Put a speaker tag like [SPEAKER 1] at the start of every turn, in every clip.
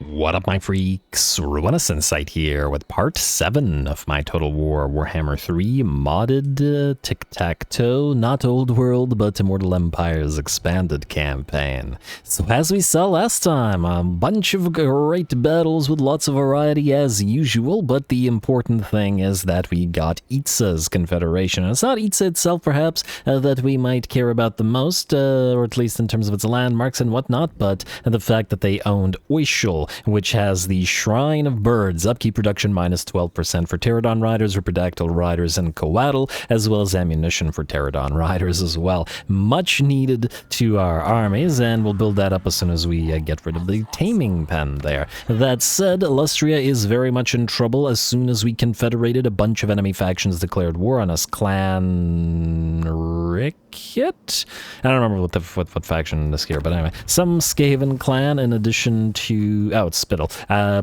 [SPEAKER 1] What up, my freaks? RuinusInsight here with part 7 of my Total War Warhammer 3 modded Tiktaq'to, not Old World, but Immortal Empire's expanded campaign. So as we saw last time, a bunch of great battles with lots of variety as usual, but the important thing is that we got Itza's Confederation. And it's not Itza itself, perhaps, that we might care about the most, or at least in terms of its landmarks and whatnot, but the fact that they owned Oishul, which has the Shrine of Birds, upkeep reduction minus 12% for Pterodon riders, Ripidactyl riders, and Coatl, as well as ammunition for Pterodon riders as well. Much needed to our armies, and we'll build that up as soon as we get rid of the taming pen there. That said, Illustria is very much in trouble. As soon as we confederated, a bunch of enemy factions declared war on us. Clan Ricket? I don't remember what faction is here, but anyway. Some Skaven clan, in addition to... oh, it's Spittle.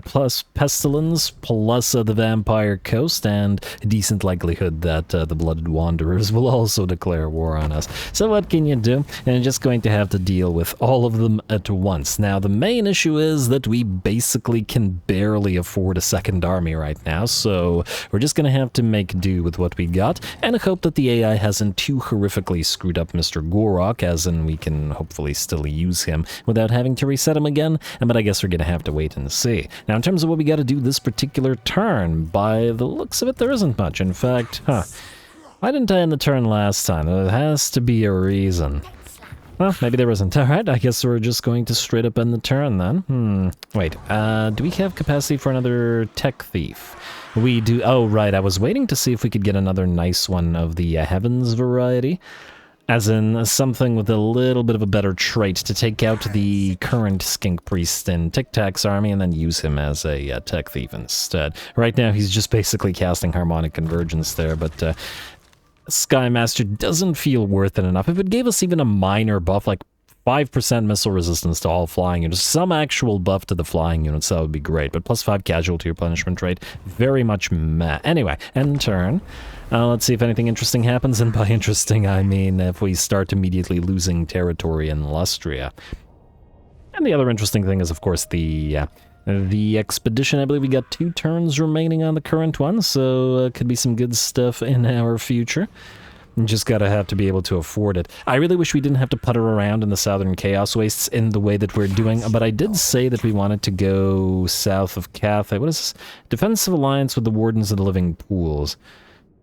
[SPEAKER 1] Plus Pestilence, plus the Vampire Coast, and a decent likelihood that the Blooded Wanderers will also declare war on us. So what can you do? And you're just going to have to deal with all of them at once. Now, the main issue is that we basically can barely afford a second army right now, so we're just going to have to make do with what we got, and hope that the AI hasn't too horrifically screwed up Mr. Gorok, as in we can hopefully still use him without having to reset him again, but I guess we're going to have to wait and see. Now, in terms of what we got to do this particular turn, by the looks of it, there isn't much. In fact, why didn't I end the turn last time? There has to be a reason. Well, maybe there isn't. Alright, I guess we're just going to straight up end the turn then. Wait, do we have capacity for another tech thief? We do. Oh, right, I was waiting to see if we could get another nice one of the Heavens variety. As in, something with a little bit of a better trait to take out the current Skink Priest in Tiktaq's army and then use him as a tech thief instead. Right now, he's just basically casting Harmonic Convergence there, but Skymaster doesn't feel worth it enough. If it gave us even a minor buff, like 5% missile resistance to all flying units, some actual buff to the flying units, that would be great. But plus 5 casualty replenishment rate, very much meh. Anyway, end turn. Let's see if anything interesting happens, and by interesting I mean if we start immediately losing territory in Lustria. And the other interesting thing is, of course, the expedition. I believe we got 2 turns remaining on the current one, so could be some good stuff in our future. Just gotta have to be able to afford it. I really wish we didn't have to putter around in the Southern Chaos Wastes in the way that we're doing, but I did say that we wanted to go south of Cathay. What is this? Defensive Alliance with the Wardens of the Living Pools.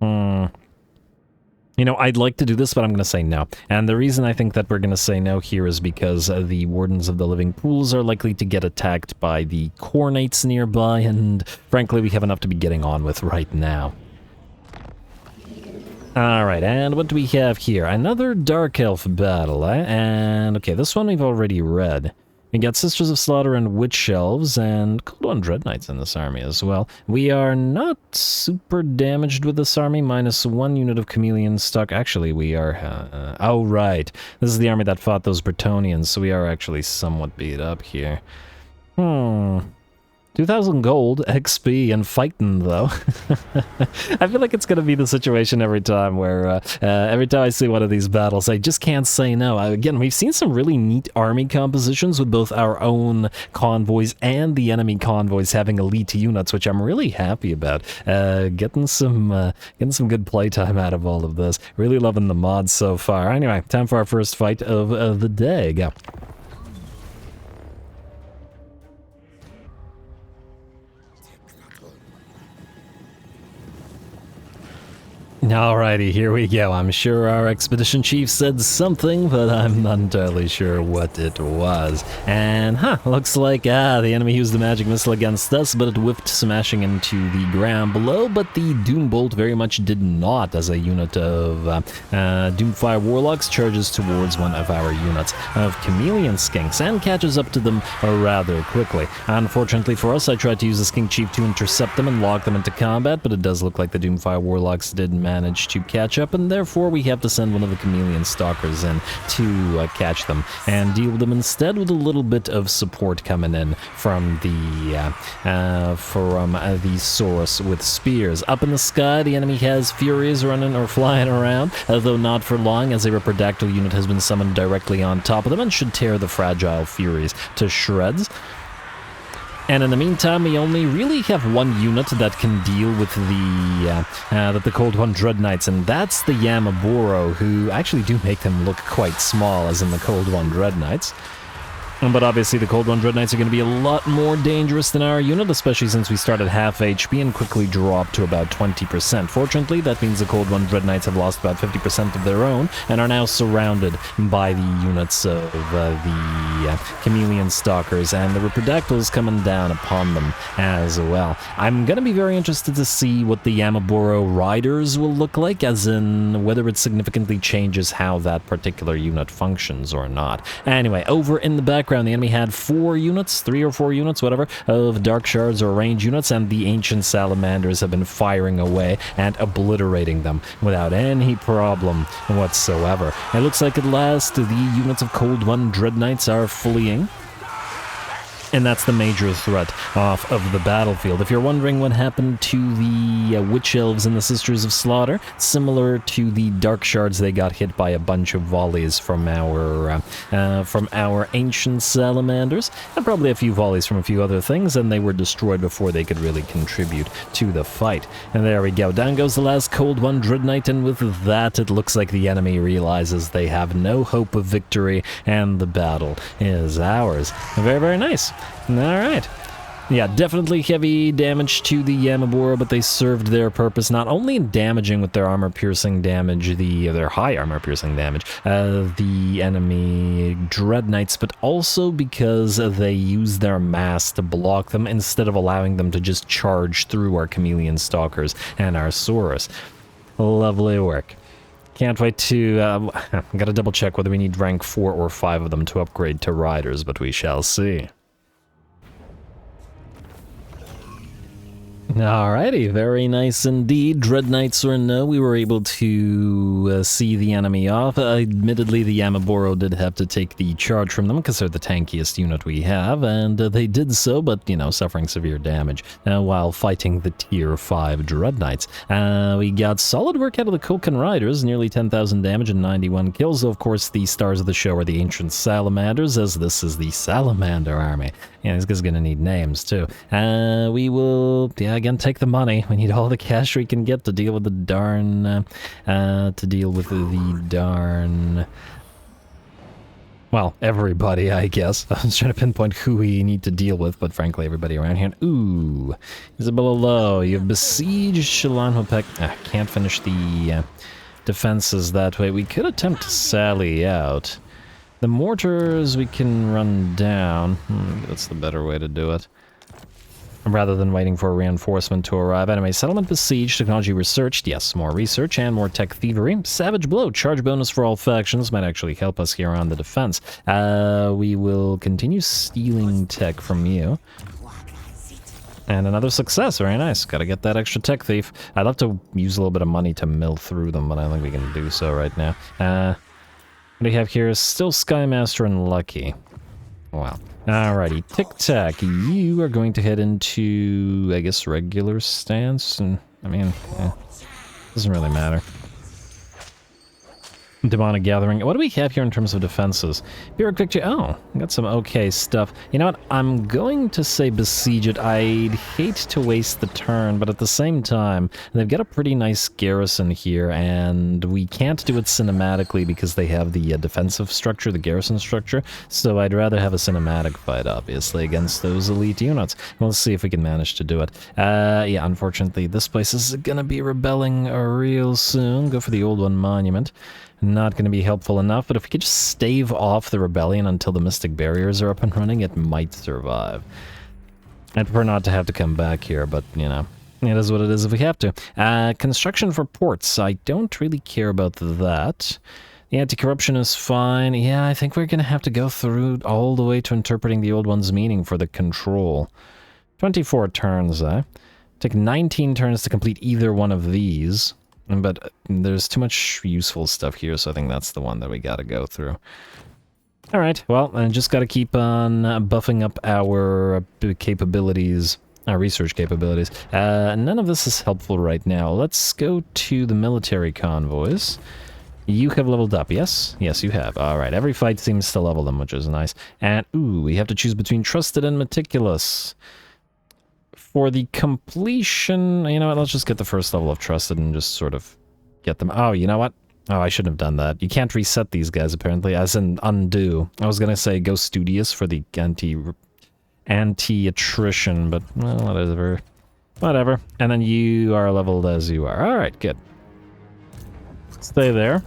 [SPEAKER 1] You know, I'd like to do this, but I'm going to say no. And the reason I think that we're going to say no here is because the Wardens of the Living Pools are likely to get attacked by the Cornates nearby, and frankly, we have enough to be getting on with right now. Alright, and what do we have here? Another Dark Elf battle, eh? And, okay, this one we've already read. We got Sisters of Slaughter and Witch Elves, and Cold One Dread Knights in this army as well. We are not super damaged with this army, minus 1 unit of Chameleon stock. Actually, we are... oh, right. This is the army that fought those Bretonians, so we are actually somewhat beat up here. 2,000 gold, XP, and fighting, though. I feel like it's going to be the situation every time where every time I see one of these battles, I just can't say no. Again, we've seen some really neat army compositions with both our own convoys and the enemy convoys having elite units, which I'm really happy about. Getting some good playtime out of all of this. Really loving the mods so far. Anyway, time for our first fight of the day. Go. Alrighty, here we go. I'm sure our expedition chief said something, but I'm not entirely sure what it was. And, looks like, the enemy used the magic missile against us, but it whiffed, smashing into the ground below, but the Doombolt very much did not, as a unit of Doomfire Warlocks charges towards one of our units of Chameleon Skinks and catches up to them rather quickly. Unfortunately for us, I tried to use the Skink Chief to intercept them and lock them into combat, but it does look like the Doomfire Warlocks did manage to catch up, and therefore we have to send one of the Chameleon Stalkers in to catch them and deal with them instead, with a little bit of support coming in from the Saurus with spears. Up in the sky, the enemy has Furies running or flying around, though not for long, as a Ripidactyl unit has been summoned directly on top of them and should tear the fragile Furies to shreds. And in the meantime, we only really have one unit that can deal with the Cold One Dread Knights, and that's the Yamaboro, who actually do make them look quite small, as in the Cold One Dread Knights. But obviously the Cold One Dread Knights are going to be a lot more dangerous than our unit, especially since we start at half HP and quickly drop to about 20%. Fortunately, that means the Cold One Dread Knights have lost about 50% of their own and are now surrounded by the units of the Chameleon Stalkers, and the Riperdactyls coming down upon them as well. I'm going to be very interested to see what the Yamaboro Riders will look like, as in whether it significantly changes how that particular unit functions or not. Anyway, over in the back, the enemy had 3 or 4 units, whatever, of Dark Shards or range units, and the Ancient Salamanders have been firing away and obliterating them without any problem whatsoever. It looks like at last the units of Cold One Dread Knights are fleeing. And that's the major threat off of the battlefield. If you're wondering what happened to the Witch Elves and the Sisters of Slaughter, similar to the Dark Shards, they got hit by a bunch of volleys from our Ancient Salamanders, and probably a few volleys from a few other things, and they were destroyed before they could really contribute to the fight. And there we go. Down goes the last Cold One Dread Knight, and with that, it looks like the enemy realizes they have no hope of victory, and the battle is ours. Very, very nice. Alright. Yeah, definitely heavy damage to the Yamaboro, but they served their purpose, not only in damaging with their armor-piercing damage, their high armor-piercing damage, the enemy Dread Knights, but also because they use their mass to block them instead of allowing them to just charge through our Chameleon Stalkers and our Saurus. Lovely work. Can't wait to... gotta double check whether we need rank 4 or 5 of them to upgrade to Riders, but we shall see. Alrighty, very nice indeed. Dread Knights or no, we were able to see the enemy off. Admittedly, the Yamaboro did have to take the charge from them because they're the tankiest unit we have, and they did so, but, you know, suffering severe damage while fighting the Tier 5 Dread Knights. We got solid work out of the Koken Riders, nearly 10,000 damage and 91 kills. Of course, the stars of the show are the Ancient Salamanders, as this is the Salamander Army. Yeah, these guys are gonna need names, too. We will, again, take the money. We need all the cash we can get to deal with the darn, well, everybody, I guess. I was trying to pinpoint who we need to deal with, but frankly, everybody around here. Ooh, Isabella Low, you have besieged Shalanhopek. Can't finish the defenses that way. We could attempt to sally out. The mortars we can run down. That's the better way to do it, rather than waiting for a reinforcement to arrive. Anyway, settlement besieged, technology researched, yes, more research and more tech thievery. Savage blow, charge bonus for all factions, might actually help us here on the defense. We will continue stealing tech from you. And another success, very nice. Gotta get that extra tech thief. I'd love to use a little bit of money to mill through them, but I don't think we can do so right now. What do we have here? Still Skymaster and Lucky. Wow. Alrighty, Tic-Tac, you are going to head into, I guess, regular stance, and, I mean, doesn't really matter. Demonic Gathering. What do we have here in terms of defenses? Pyrrhic Victory. Oh, got some okay stuff. You know what? I'm going to say Besiege it. I'd hate to waste the turn, but at the same time, they've got a pretty nice garrison here, and we can't do it cinematically because they have the defensive structure, the garrison structure, so I'd rather have a cinematic fight, obviously, against those elite units. We'll see if we can manage to do it. Yeah, unfortunately, this place is gonna be rebelling real soon. Go for the Old One Monument. Not going to be helpful enough, but if we could just stave off the rebellion until the Mystic Barriers are up and running, it might survive. I'd prefer not to have to come back here, but, you know, it is what it is if we have to. Construction for ports. I don't really care about that. The anti-corruption is fine. Yeah, I think we're going to have to go through all the way to interpreting the Old One's meaning for the control. 24 turns, Take 19 turns to complete either one of these. But there's too much useful stuff here, so I think that's the one that we gotta go through. Alright, well, I just gotta keep on buffing up our capabilities, our research capabilities. None of this is helpful right now. Let's go to the military convoys. You have leveled up, yes? Yes, you have. Alright, every fight seems to level them, which is nice. And, ooh, we have to choose between Trusted and Meticulous. For the completion, you know what, let's just get the first level of Trusted and just sort of get them. Oh, you know what? Oh, I shouldn't have done that. You can't reset these guys, apparently, as in undo. I was gonna say go Studious for the anti-attrition, but, well, whatever. Whatever. And then you are leveled as you are. Alright, good. Stay there.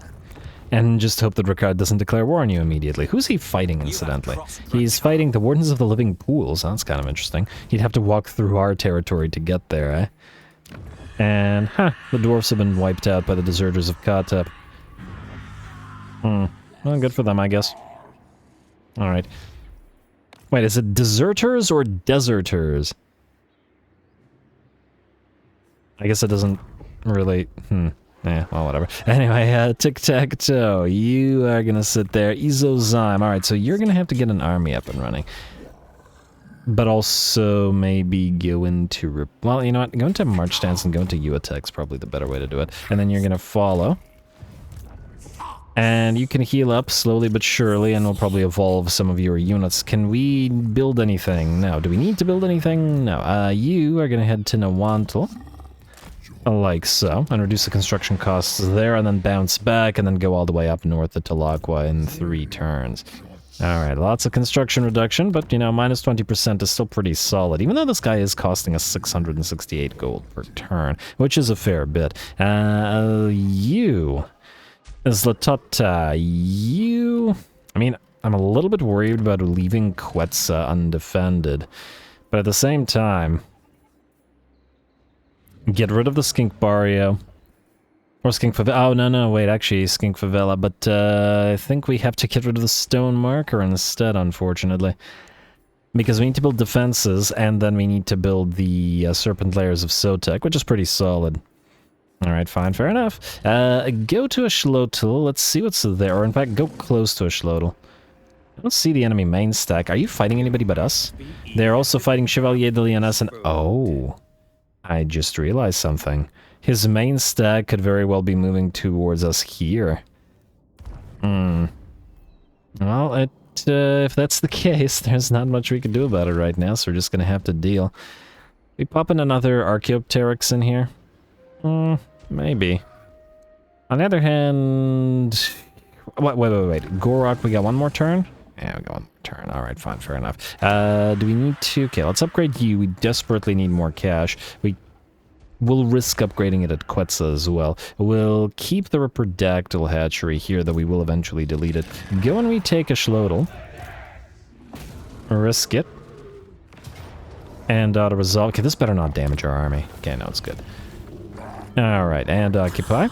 [SPEAKER 1] And just hope that Ricard doesn't declare war on you immediately. Who's he fighting, incidentally? He's fighting the Wardens of the Living Pools. That's kind of interesting. He'd have to walk through our territory to get there, eh? And, the dwarfs have been wiped out by the deserters of Kata. Well, good for them, I guess. Alright. Wait, is it deserters or deserters? I guess it doesn't really... Yeah, well, whatever. Anyway, Tiktaq'to, you are gonna sit there. Izozyme, alright, so you're gonna have to get an army up and running. But also maybe go into... Well, you know what? Go into March Stance and go into Uatek's probably the better way to do it. And then you're gonna follow. And you can heal up slowly but surely, and we'll probably evolve some of your units. Can we build anything? No. Do we need to build anything? No. You are gonna head to Nawantel. Like so, and reduce the construction costs there, and then bounce back, and then go all the way up north to Tlaqua in 3 turns. Alright, lots of construction reduction, but, you know, minus 20% is still pretty solid, even though this guy is costing us 668 gold per turn, which is a fair bit. You... Zlatota, you... I mean, I'm a little bit worried about leaving Quetzal undefended, but at the same time... Get rid of the Skink Barrio. Or Skink Favela. Oh, no, wait, actually, Skink Favela. But I think we have to get rid of the Stone Marker instead, unfortunately. Because we need to build defenses, and then we need to build the Serpent Layers of Sotek, which is pretty solid. Alright, fine, fair enough. Go to a Shlotl, let's see what's there. Or in fact, go close to a Shlotl. I don't see the enemy main stack. Are you fighting anybody but us? They're also fighting Chevalier de Lyonesse and... Oh... I just realized something. His main stack could very well be moving towards us here. Well, if that's the case, there's not much we can do about it right now, so we're just gonna have to deal. We pop in another Archaeopteryx in here? Maybe. On the other hand... Wait. Gorok, we got one more turn? Yeah, we got one more turn. Alright, fine, fair enough. Do we need to... Okay, let's upgrade you. We desperately need more cash. We'll risk upgrading it at Quetzal as well. We'll keep the Riperdactyl hatchery here, though we will eventually delete it. Go and retake a Shlotl. Risk it. And auto-resolve. Okay, this better not damage our army. Okay, no, it's good. Alright, and occupy.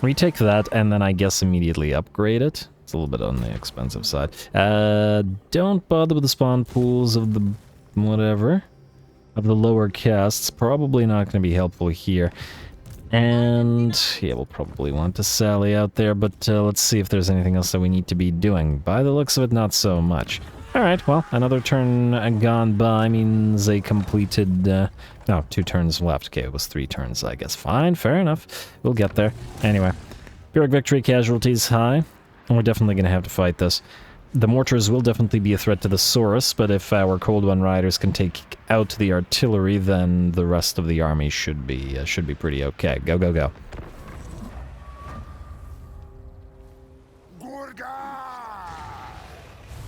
[SPEAKER 1] Retake that, and then I guess immediately upgrade it. It's a little bit on the expensive side. Don't bother with the spawn pools of the... whatever. Of the lower castes. Probably not going to be helpful here. And... yeah, we'll probably want to sally out there, but let's see if there's anything else that we need to be doing. By the looks of it, not so much. Alright, well, another turn gone by means a completed... no, 2 turns left. Okay, it was 3 turns, I guess. Fine, fair enough. We'll get there. Anyway. Pyrrhic victory casualties high. And we're definitely going to have to fight this. The mortars will definitely be a threat to the Saurus, but if our Cold One Riders can take out the artillery, then the rest of the army should be pretty okay. Go, go, go.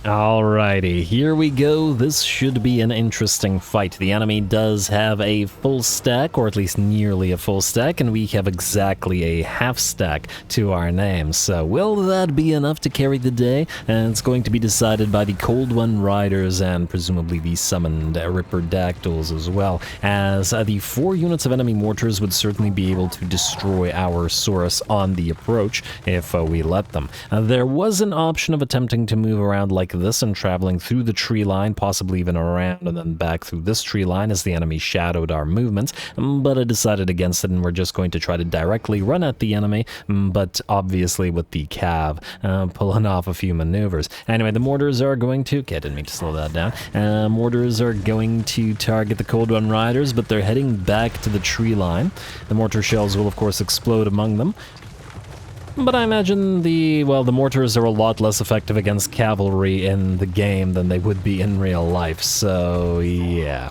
[SPEAKER 1] Alrighty, here we go. This should be an interesting fight. The enemy does have a full stack, or at least nearly a full stack, and we have exactly a half stack to our name. So will that be enough to carry the day? And it's going to be decided by the Cold One Riders and presumably the summoned Riperdactyls as well, as the 4 units of enemy mortars would certainly be able to destroy our Saurus on the approach if we let them. There was an option of attempting to move around like this and traveling through the tree line, possibly even around and then back through this tree line as the enemy shadowed our movements, but I decided against it and we're just going to try to directly run at the enemy, but obviously with the cav pulling off a few maneuvers. Anyway, the mortars are going to... okay, I didn't mean to slow that down. Mortars are going to target the Cold One Riders, but they're heading back to the tree line. The mortar shells will of course explode among them. But I imagine the mortars are a lot less effective against cavalry in the game than they would be in real life, so yeah.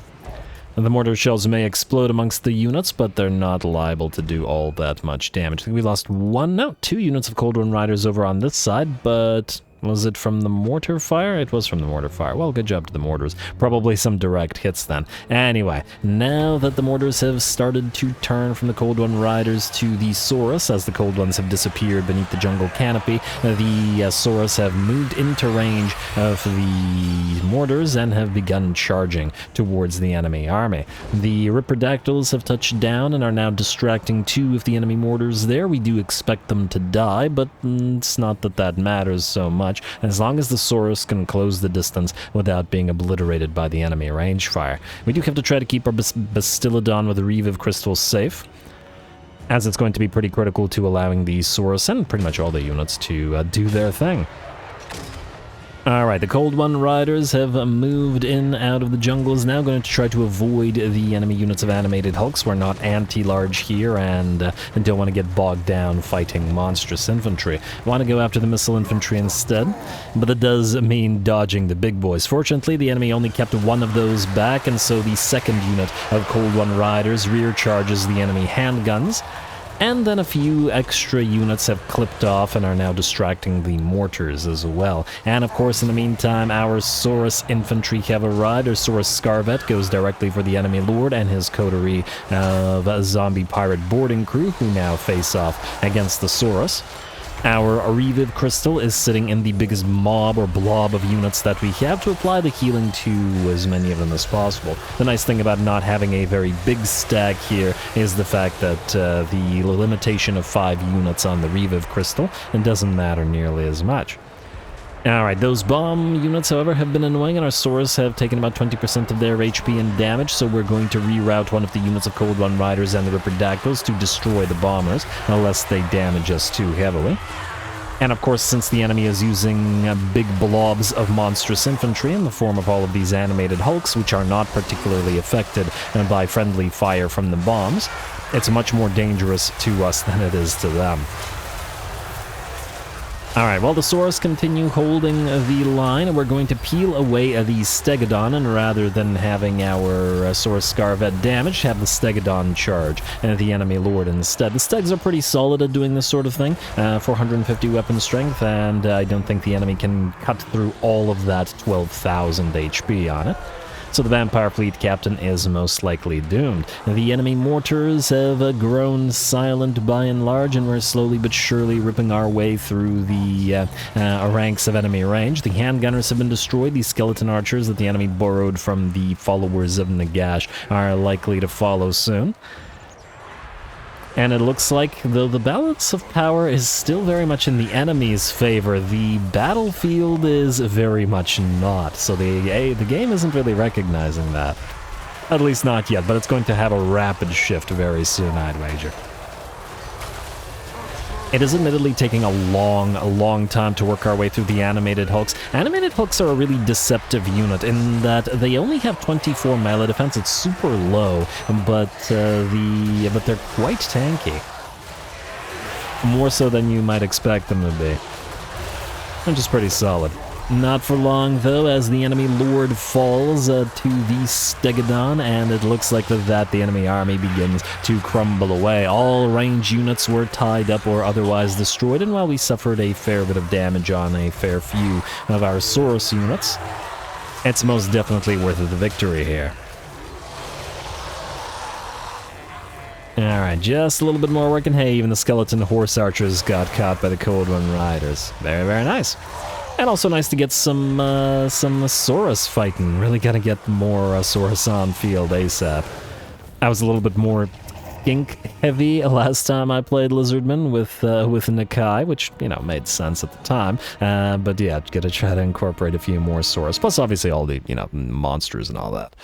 [SPEAKER 1] The mortar shells may explode amongst the units, but they're not liable to do all that much damage. I think we lost 2 units of Cold One Riders over on this side, but was it from the mortar fire? It was from the mortar fire. Well, good job to the mortars. Probably some direct hits then. Anyway, now that the mortars have started to turn from the Cold One Riders to the Saurus, as the Cold Ones have disappeared beneath the jungle canopy, the Saurus have moved into range of the mortars and have begun charging towards the enemy army. The Ripperdactyls have touched down and are now distracting 2 of the enemy mortars there. We do expect them to die, but it's not that that matters so much. As long as the Saurus can close the distance without being obliterated by the enemy range fire. We do have to try to keep our Bastiladon with the Reeve of Crystal safe, as it's going to be pretty critical to allowing the Saurus and pretty much all the units to do their thing. Alright, the Cold One Riders have moved in out of the jungles, now going to try to avoid the enemy units of animated hulks. We're not anti-large here and don't want to get bogged down fighting monstrous infantry. Want to go after the missile infantry instead, but that does mean dodging the big boys. Fortunately, the enemy only kept 1 of those back, and so the second unit of Cold One Riders rear charges the enemy handguns. And then a few extra units have clipped off and are now distracting the mortars as well. And of course, in the meantime, our Saurus infantry have arrived. Our Saurus Scarvet goes directly for the enemy lord and his coterie of a zombie pirate boarding crew, who now face off against the Saurus. Our Reviv Crystal is sitting in the biggest mob or blob of units that we have to apply the healing to as many of them as possible. The nice thing about not having a very big stack here is the fact that the limitation of 5 units on the Reviv Crystal, it doesn't matter nearly as much. Alright, those bomb units, however, have been annoying, and our Saurus have taken about 20% of their HP and damage, so we're going to reroute one of the units of Cold One Riders and the Ripperdactyls to destroy the bombers, unless they damage us too heavily. And of course, since the enemy is using big blobs of monstrous infantry in the form of all of these animated hulks, which are not particularly affected by friendly fire from the bombs, it's much more dangerous to us than it is to them. Alright, well, the Saurus continue holding the line, and we're going to peel away the Stegodon, and rather than having our Saurus Scarvet damaged, have the Stegodon charge the enemy lord instead. The Stegs are pretty solid at doing this sort of thing, 450 weapon strength, and I don't think the enemy can cut through all of that 12,000 HP on it. So the Vampire Fleet Captain is most likely doomed. The enemy mortars have grown silent by and large, and we're slowly but surely ripping our way through the ranks of enemy range. The handgunners have been destroyed. The skeleton archers that the enemy borrowed from the followers of Nagash are likely to follow soon. And it looks like, though the balance of power is still very much in the enemy's favor, the battlefield is very much not. So the game isn't really recognizing that. At least not yet, but it's going to have a rapid shift very soon, I'd wager. It is admittedly taking a long time to work our way through the animated hulks. Animated hulks are a really deceptive unit in that they only have 24 melee defense. It's super low, but they're quite tanky. More so than you might expect them to be. Which is pretty solid. Not for long, though, as the enemy lord falls to the Stegodon, and it looks like with that the enemy army begins to crumble away. All range units were tied up or otherwise destroyed, and while we suffered a fair bit of damage on a fair few of our Saurus units, it's most definitely worth the victory here. Alright, just a little bit more work, and hey, even the skeleton horse archers got caught by the Cold One Riders. Very, very nice. And also nice to get some Saurus fighting. Really gotta get more Saurus on field ASAP. I was a little bit more skink heavy last time I played Lizardmen with Nakai, which, you know, made sense at the time. But yeah, gotta try to incorporate a few more Saurus. Plus, obviously, all the, you know, monsters and all that.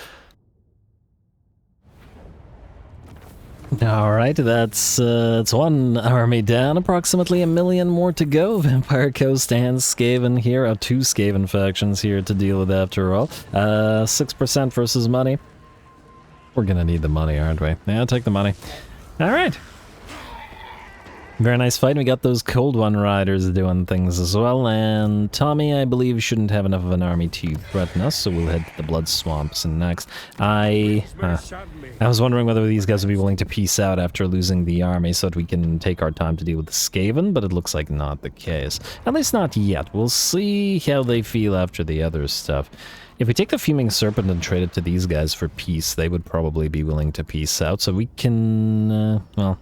[SPEAKER 1] Alright, that's one army down, approximately 1 million more to go. Vampire Coast and Skaven here, 2 Skaven factions here to deal with after all. 6% versus money. We're gonna need the money, aren't we? Yeah, take the money. Alright. Very nice fight. We got those Cold One Riders doing things as well, and Tommy, I believe, shouldn't have enough of an army to threaten us, so we'll head to the Blood Swamps next. I was wondering whether these guys would be willing to peace out after losing the army so that we can take our time to deal with the Skaven, but it looks like not the case. At least not yet. We'll see how they feel after the other stuff. If we take the Fuming Serpent and trade it to these guys for peace, they would probably be willing to peace out, so we can, well,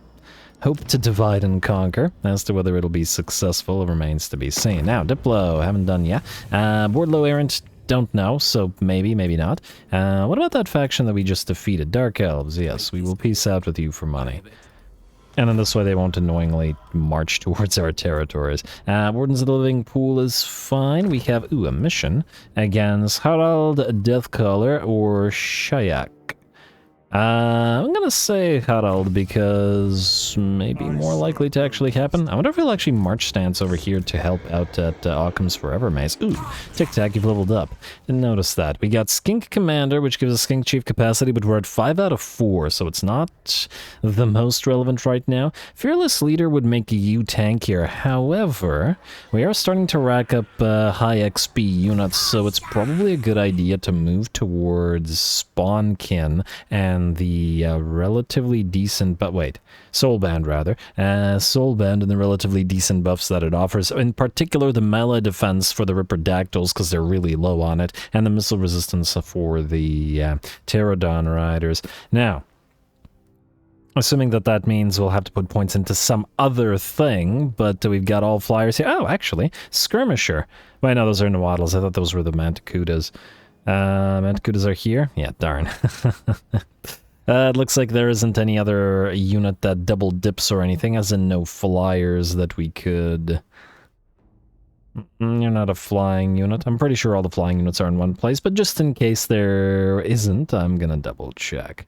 [SPEAKER 1] hope to divide and conquer. As to whether it'll be successful remains to be seen. Now, Diplo, haven't done yet. Wardlow Errant, don't know, so maybe, maybe not. What about that faction that we just defeated? Dark Elves, yes, we will peace out with you for money. And in this way they won't annoyingly march towards our territories. Wardens of the Living Pool is fine. We have, a mission against Harald Deathcaller or Shayak. I'm gonna say Harald because maybe more likely to actually happen. I wonder if he'll actually march stance over here to help out at Occam's Forever Maze. Ooh, Tic-Tac, you've leveled up. Didn't notice that. We got Skink Commander, which gives us Skink Chief capacity, but we're at 5 out of 4, so it's not the most relevant right now. Fearless Leader would make you tankier. However, we are starting to rack up high XP units, so it's probably a good idea to move towards Spawnkin and the relatively decent, but wait, Soulband rather, Soulband and the relatively decent buffs that it offers, in particular the melee defense for the Ripperdactyls because they're really low on it, and the missile resistance for the Pterodon Riders. Now, assuming that that means we'll have to put points into some other thing, but we've got all flyers here. Oh, actually, Skirmisher. Wait, no, those are Nahuatls. I thought those were the Manticudas. Manticudas are here? Yeah, darn. It looks like there isn't any other unit that double dips or anything, as in no flyers that we could... You're not a flying unit. I'm pretty sure all the flying units are in one place, but just in case there isn't, I'm gonna double check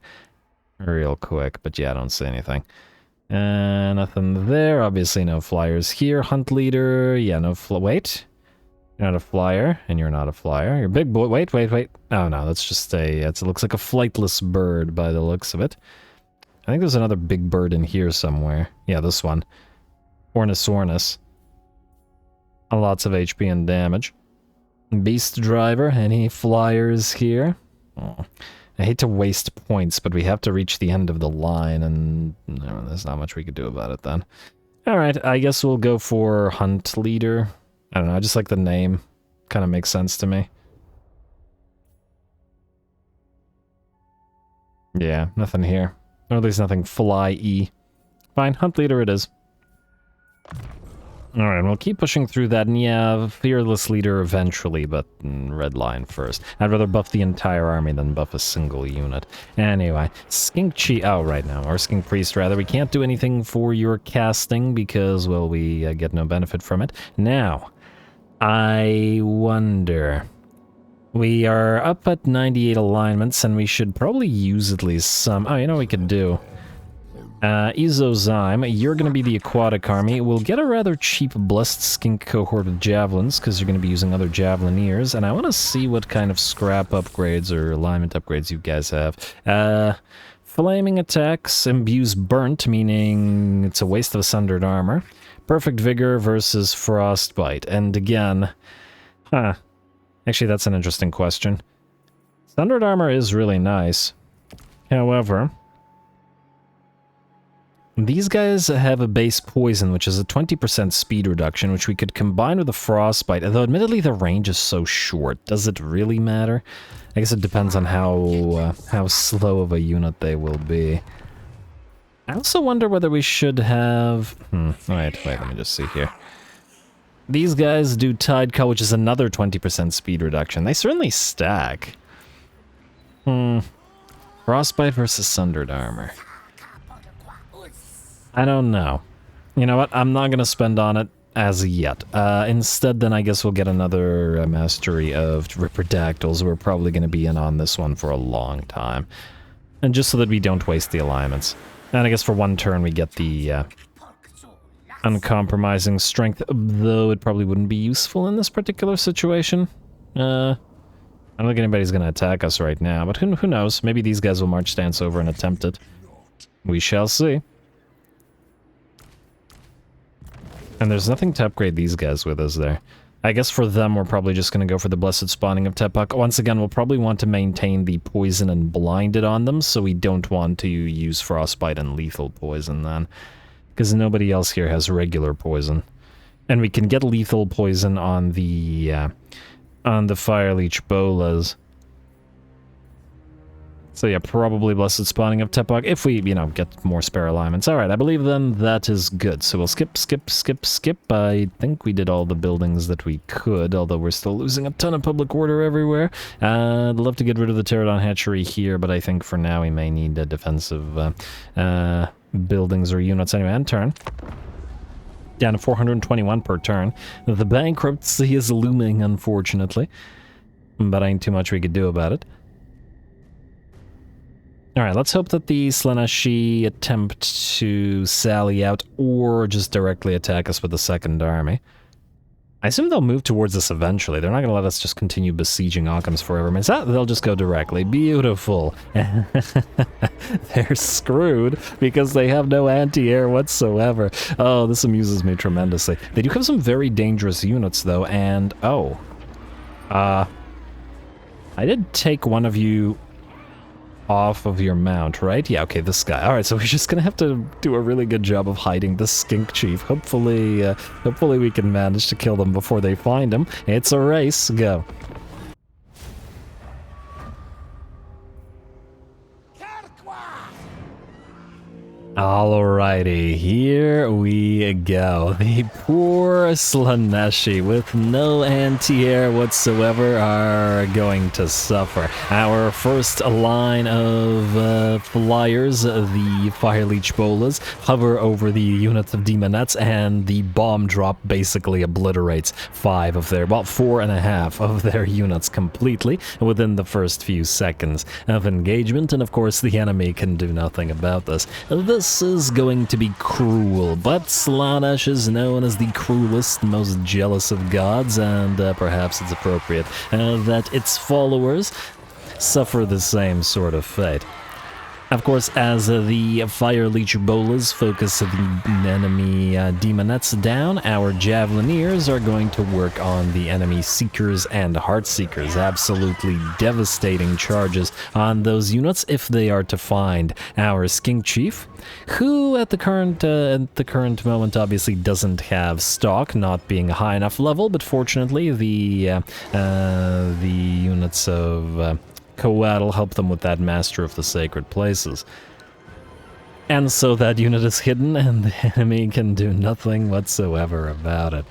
[SPEAKER 1] real quick. But yeah, I don't see anything. Nothing there. Obviously no flyers here. Hunt Leader, yeah, no wait. You're not a flyer, and you're not a flyer. You're a big boy. Wait. Oh, no, that's just it looks like a flightless bird by the looks of it. I think there's another big bird in here somewhere. Yeah, this one. Ruinous. Lots of HP and damage. Beast Driver, any flyers here? Oh, I hate to waste points, but we have to reach the end of the line, and there's not much we could do about it then. Alright, I guess we'll go for Hunt Leader. I don't know, I just like the name. Kind of makes sense to me. Yeah, nothing here. Or at least nothing fly-y. Fine, Hunt Leader it is. Alright, we'll keep pushing through that, and yeah, Fearless Leader eventually, but red line first. I'd rather buff the entire army than buff a single unit. Anyway, Skink Chief, oh, right now, or Skink Priest rather, we can't do anything for your casting because, well, we get no benefit from it. Now, I wonder... We are up at 98 alignments, and we should probably use at least some... Oh, you know what we could do? Izozyme, you're going to be the aquatic army. We'll get a rather cheap Blessed Skink cohort of javelins, because you're going to be using other javelineers, and I want to see what kind of scrap upgrades or alignment upgrades you guys have. Flaming attacks imbues burnt, meaning it's a waste of a sundered armor. Perfect vigor versus frostbite, and again... Actually, that's an interesting question. Sundered armor is really nice. However... These guys have a base poison, which is a 20% speed reduction, which we could combine with a frostbite, although admittedly the range is so short. Does it really matter? I guess it depends on how slow of a unit they will be. I also wonder whether we should have... Wait, let me just see here. These guys do Tiktaq'to, which is another 20% speed reduction. They certainly stack. Frostbite versus sundered armor. I don't know. You know what? I'm not going to spend on it as yet. Instead, then I guess we'll get another mastery of Ripperdactyls. We're probably going to be in on this one for a long time. And just so that we don't waste the alignments. And I guess for one turn we get the uncompromising strength, though it probably wouldn't be useful in this particular situation. I don't think anybody's going to attack us right now, but who knows? Maybe these guys will march stance over and attempt it. We shall see. And there's nothing to upgrade these guys with, is there? I guess for them, we're probably just going to go for the Blessed Spawning of Tepok. Once again, we'll probably want to maintain the Poison and Blinded on them, so we don't want to use Frostbite and Lethal Poison then. Because nobody else here has regular poison. And we can get Lethal Poison on the Fire Leech Bolas. So yeah, probably Blessed Spawning of Tepok, if we, you know, get more spare alignments. Alright, I believe then that is good. So we'll skip. I think we did all the buildings that we could, although we're still losing a ton of public order everywhere. I'd love to get rid of the Pterodon Hatchery here, but I think for now we may need a defensive buildings or units anyway. End turn. Down to 421 per turn. The bankruptcy is looming, unfortunately. But ain't too much we could do about it. Alright, let's hope that the Slaanesh attempt to sally out or just directly attack us with the second army. I assume they'll move towards us eventually. They're not going to let us just continue besieging Occam's forever. They'll just go directly. Beautiful. They're screwed because they have no anti-air whatsoever. Oh, this amuses me tremendously. They do have some very dangerous units, though, and... oh. I did take one of you off of your mount, right? Yeah, okay, this guy. Alright, so we're just gonna have to do a really good job of hiding the skink chief. Hopefully we can manage to kill them before they find him. It's a race. Go. Alrighty, here we go. The poor Slaanesh with no anti-air whatsoever are going to suffer. Our first line of flyers, the Fire Leech Bolas, hover over the units of Demonettes, and the bomb drop basically obliterates 4 and a half of their units completely within the first few seconds of engagement, and of course the enemy can do nothing about this. This is going to be cruel, but Slaanesh is known as the cruelest, most jealous of gods, and perhaps it's appropriate that its followers suffer the same sort of fate. Of course, as the Fire Leech Bolas focus the enemy Demonettes down, our Javelineers are going to work on the enemy Seekers and Heartseekers. Absolutely devastating charges on those units if they are to find our Skink Chief, who at the current moment obviously doesn't have stock, not being a high enough level, but fortunately the units of... Coatl help them with that Master of the Sacred Places. And so that unit is hidden, and the enemy can do nothing whatsoever about it.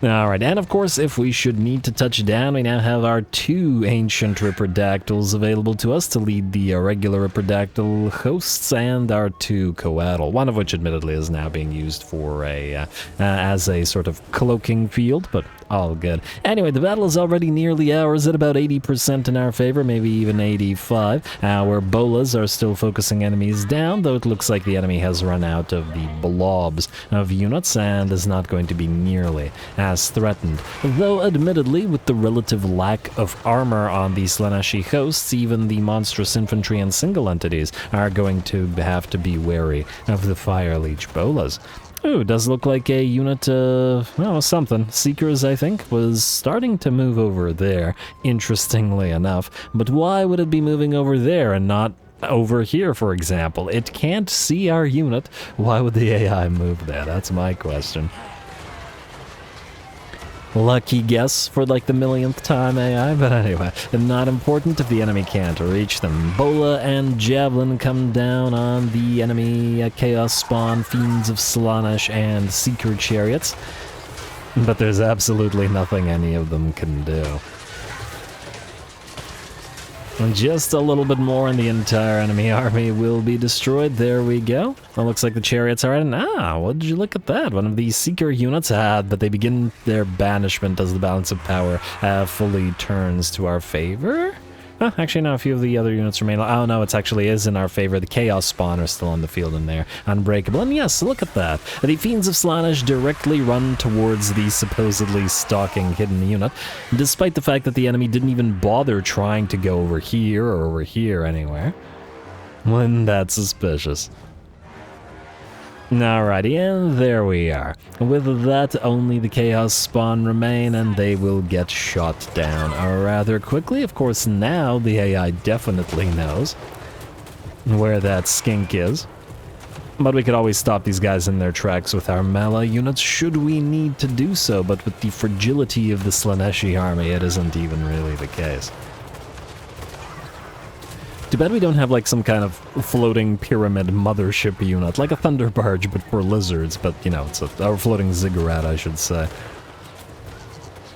[SPEAKER 1] Alright, and of course, if we should need to touch down, we now have our 2 ancient Ripperdactyls available to us to lead the regular Ripperdactyl hosts, and our 2 Coatl, one of which admittedly is now being used for as a sort of cloaking field, but all good. Anyway, the battle is already nearly ours at about 80% in our favor, maybe even 85. Our Bolas are still focusing enemies down, though it looks like the enemy has run out of the blobs of units and is not going to be nearly as threatened. Though, admittedly, with the relative lack of armor on the Slaanesh hosts, even the monstrous infantry and single entities are going to have to be wary of the Fire Leech Bolas. Ooh, does look like a unit of, well, something. Seekers, I think, was starting to move over there, interestingly enough. But why would it be moving over there and not over here, for example? It can't see our unit. Why would the AI move there? That's my question. Lucky guess for like the millionth time AI, but anyway, not important if the enemy can't reach them. Bola and Javelin come down on the enemy Chaos Spawn, Fiends of Slaanesh, and Seeker Chariots, but there's absolutely nothing any of them can do. And just a little bit more and the entire enemy army will be destroyed. There we go. It looks like the chariots are in. What did you look at that? One of these Seeker units but they begin their banishment as the balance of power fully turns to our favor. Oh, actually, no, a few of the other units remain. Oh, no, it actually is in our favor. The Chaos Spawn are still on the field and they're unbreakable. And yes, look at that. The Fiends of Slaanesh directly run towards the supposedly stalking hidden unit, despite the fact that the enemy didn't even bother trying to go over here or over here anywhere. When that's suspicious. Alrighty, and there we are. With that, only the Chaos Spawn remain, and they will get shot down rather quickly. Of course, now the AI definitely knows where that skink is. But we could always stop these guys in their tracks with our melee units, should we need to do so, but with the fragility of the Slaaneshi army, it isn't even really the case. Too bad we don't have like some kind of floating pyramid mothership unit, like a Thunder Barge, but for lizards, but you know, it's a floating ziggurat, I should say.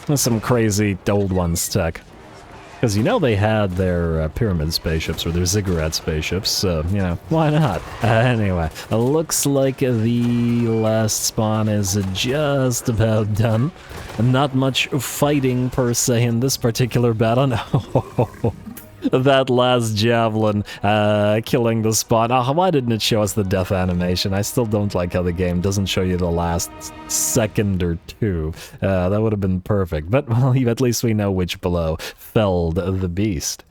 [SPEAKER 1] There's some crazy old ones tech. Because you know they had their pyramid spaceships, or their ziggurat spaceships, so, you know, why not? Anyway, looks like the last spawn is just about done. Not much fighting, per se, in this particular battle. No. That last javelin killing the spawn. Oh, why didn't it show us the death animation? I still don't like how the game doesn't show you the last second or two. That would have been perfect. But, well, at least we know which blow felled the beast.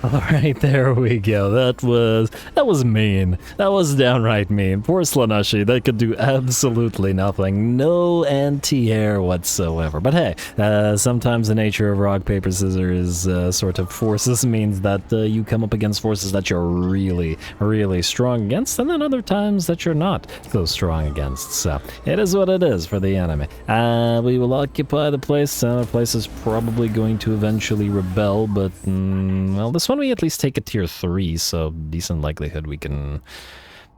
[SPEAKER 1] Alright, there we go. That was mean. That was downright mean. Poor Slaaneshi, they could do absolutely nothing. No anti-air whatsoever. But hey, sometimes the nature of rock, paper, scissors sort of forces means that you come up against forces that you're really, really strong against, and then other times that you're not so strong against. So, it is what it is for the enemy. We will occupy the place. The place is probably going to eventually rebel, but, well, this one we at least take a tier 3, so decent likelihood we can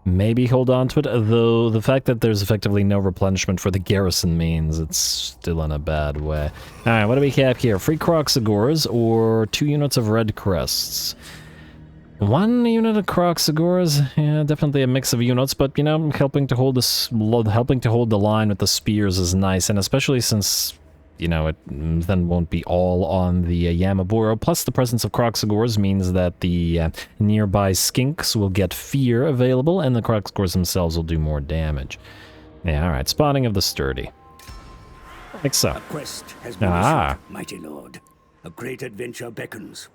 [SPEAKER 1] maybe hold on to it, though the fact that there's effectively no replenishment for the garrison means it's still in a bad way. Alright, what do we have here? Free Croxagores or 2 units of red crests? 1 unit of Croxagores, yeah, definitely a mix of units, but you know, helping to hold the line with the spears is nice, and especially since, you know, it then won't be all on the Yamaburo. Plus, the presence of Croxagores means that the nearby skinks will get fear available, and the Croxagores themselves will do more damage. Yeah, alright, spawning of the sturdy. Like so.
[SPEAKER 2] A quest has been issued, mighty lord. A great adventure beckons.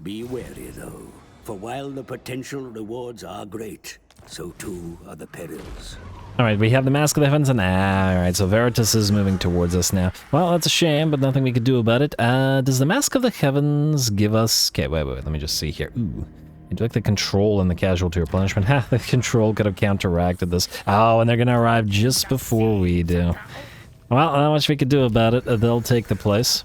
[SPEAKER 2] Be wary, though, for while the potential rewards are great, so too are the perils.
[SPEAKER 1] Alright, we have the Mask of the Heavens, and alright, so Veritas is moving towards us now. Well, that's a shame, but nothing we could do about it. Does the Mask of the Heavens give us... Okay, wait, let me just see here. Ooh. I do like the control and the casualty replenishment. Ha, the control could have counteracted this. Oh, and they're gonna arrive just before we do. Well, not much we could do about it. They'll take the place.